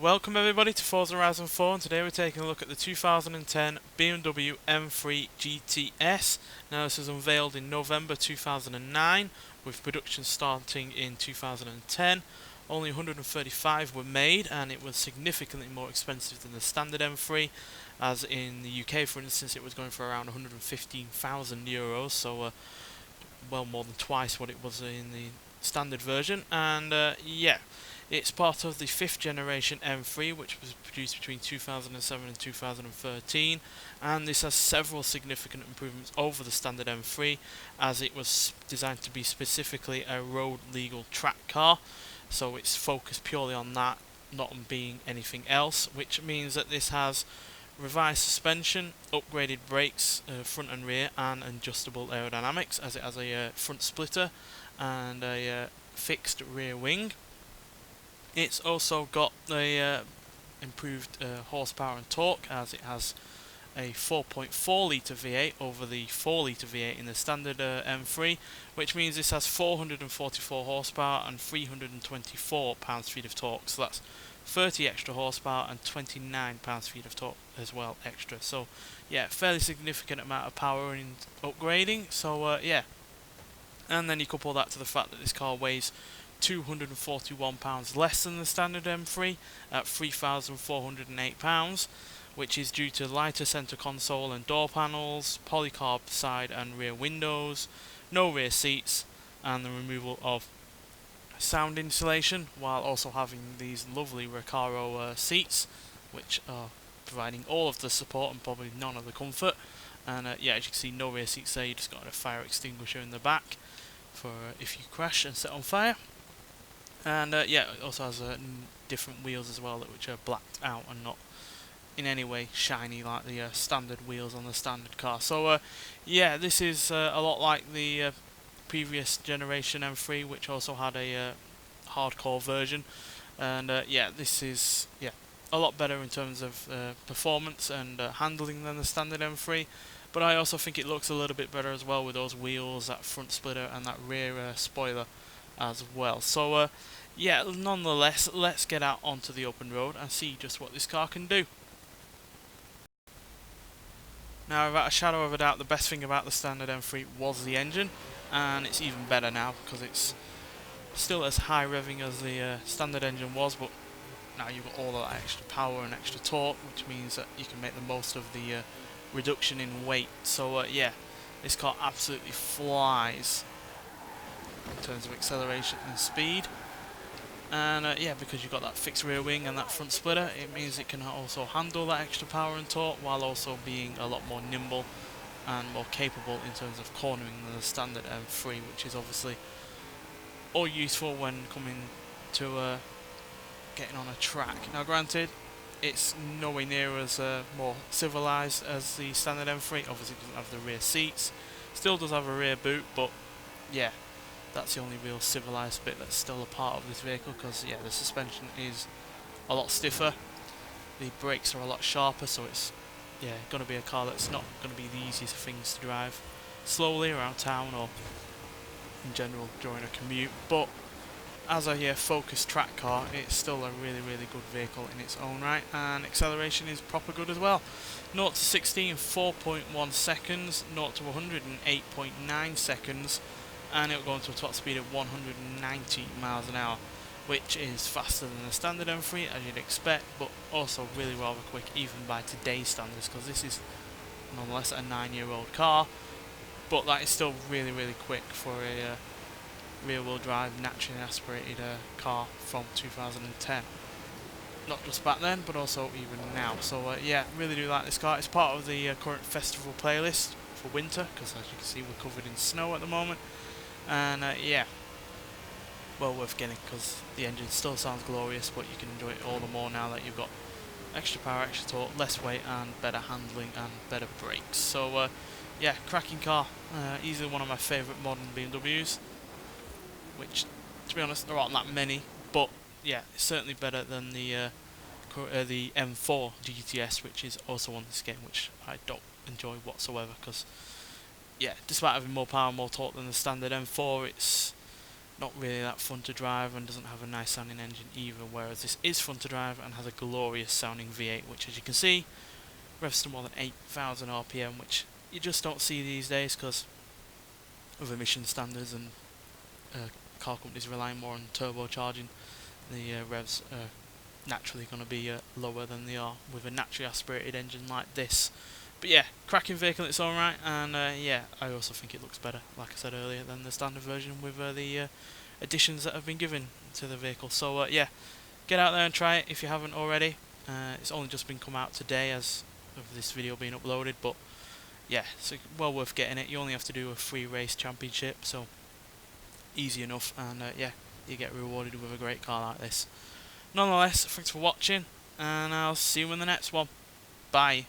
Welcome everybody to Forza Horizon 4, and today we're taking a look at the 2010 BMW M3 GTS. Now this was unveiled in November 2009 with production starting in 2010. Only 135 were made and it was significantly more expensive than the standard M3, as in the UK for instance it was going for around €115,000, so well more than twice what it was in the standard version. And it's part of the 5th generation M3, which was produced between 2007 and 2013, and this has several significant improvements over the standard M3, as it was designed to be specifically a road legal track car, so it's focused purely on that, not on being anything else, which means that this has revised suspension, upgraded brakes, front and rear, and adjustable aerodynamics, as it has a front splitter and a fixed rear wing. It's also got the improved horsepower and torque, as it has a 4.4 litre V8 over the 4 litre V8 in the standard M3, which means this has 444 horsepower and 324 pounds-feet of torque. So that's 30 extra horsepower and 29 pounds-feet of torque as well extra. So yeah, fairly significant amount of power in upgrading. So yeah, and then you couple that to the fact that this car weighs 241 pounds less than the standard M3 at 3,408 pounds, which is due to lighter center console and door panels, polycarb side and rear windows, no rear seats, and the removal of sound insulation, while also having these lovely Recaro seats, which are providing all of the support and probably none of the comfort. And yeah, as you can see, no rear seats there, you just got a fire extinguisher in the back for if you crash and set on fire. And yeah, it also has different wheels as well, which are blacked out and not in any way shiny like the standard wheels on the standard car. So yeah, this is a lot like the previous generation M3, which also had a hardcore version. And yeah, this is a lot better in terms of performance and handling than the standard M3. But I also think it looks a little bit better as well with those wheels, that front splitter and that rear spoiler as well. So yeah, nonetheless, let's get out onto the open road and see just what this car can do. Now, without a shadow of a doubt, the best thing about the standard M3 was the engine, and it's even better now because it's still as high revving as the standard engine was, but now you've got all of that extra power and extra torque, which means that you can make the most of the reduction in weight. So yeah, this car absolutely flies in terms of acceleration and speed. And yeah, because you've got that fixed rear wing and that front splitter, it means it can also handle that extra power and torque while also being a lot more nimble and more capable in terms of cornering than the standard M3, which is obviously all useful when coming to getting on a track. Now granted, it's nowhere near as more civilized as the standard M3. Obviously it doesn't have the rear seats, still does have a rear boot, but yeah, that's the only real civilized bit that's still a part of this vehicle, because yeah, the suspension is a lot stiffer, the brakes are a lot sharper, so it's going to be a car that's not going to be the easiest of things to drive slowly around town or in general during a commute. But as a focused track car, it's still a really good vehicle in its own right, and acceleration is proper good as well. 0 to 60 in 4.1 seconds, 0 to 100 in 8.9 seconds, and it'll go into a top speed of 190 miles an hour, which is faster than the standard M3 as you'd expect, but also really rather quick even by today's standards, because this is nonetheless a 9-year-old car, but that is still really quick for a rear-wheel drive naturally aspirated car from 2010. Not just back then, but also even now. So yeah, really do like this car. It's part of the current festival playlist for winter, because as you can see we're covered in snow at the moment. And yeah, well worth getting, because the engine still sounds glorious, but you can enjoy it all the more now that you've got extra power, extra torque, less weight and better handling and better brakes. So yeah, cracking car, easily one of my favourite modern BMWs, which to be honest there aren't that many, but yeah, it's certainly better than the M4 GTS, which is also on this game, which I don't enjoy whatsoever, because yeah, despite having more power and more torque than the standard M4, it's not really that fun to drive and doesn't have a nice sounding engine either, whereas this is fun to drive and has a glorious sounding V8, which as you can see revs to more than 8,000 RPM, which you just don't see these days because of emission standards and car companies relying more on turbocharging. The revs are naturally going to be lower than they are with a naturally aspirated engine like this. But yeah, cracking vehicle in its own right, and yeah, I also think it looks better, like I said earlier, than the standard version with the additions that have been given to the vehicle. So yeah, get out there and try it if you haven't already. It's only just been come out today as of this video being uploaded, but yeah, it's well worth getting it. You only have to do a free race championship, so easy enough, and yeah, you get rewarded with a great car like this. Nonetheless, thanks for watching, and I'll see you in the next one. Bye.